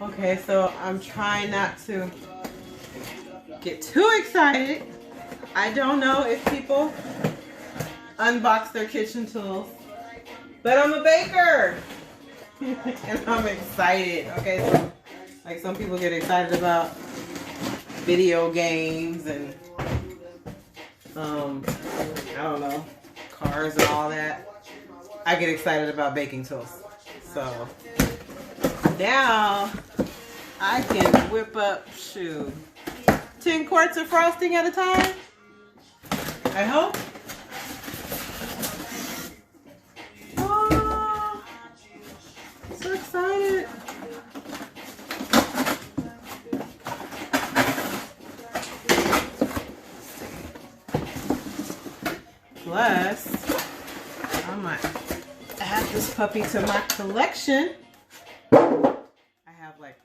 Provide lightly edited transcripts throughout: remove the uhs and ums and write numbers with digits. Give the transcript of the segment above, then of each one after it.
Okay, so I'm trying not to get too excited. I don't know if people unbox their kitchen tools, but I'm a baker and I'm excited. Okay, so like some people get excited about video games and I don't know, cars and all that. I get excited about baking tools. So now I can whip up 10 quarts of frosting at a time. I hope. Oh, so excited. Plus, I might add this puppy to my collection. I have like,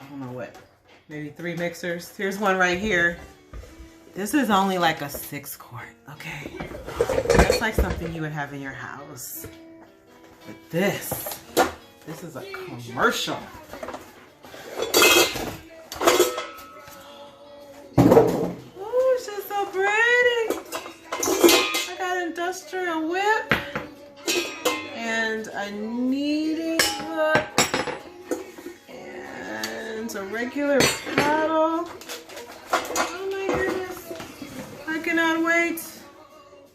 I don't know what, maybe 3 mixers. Here's one right here. This is only like a 6 quart, okay? That's like something you would have in your house. But this is a commercial. Oh, it's just so pretty. I got an industrial whip and a kneading hook and a regular paddle. Oh my goodness. I cannot wait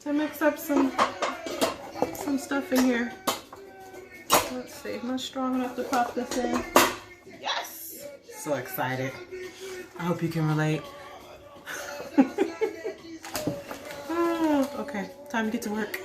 to mix up some stuff in here. Let's see, am I strong enough to pop this in? Yes! So excited. I hope you can relate. Oh, okay, time to get to work.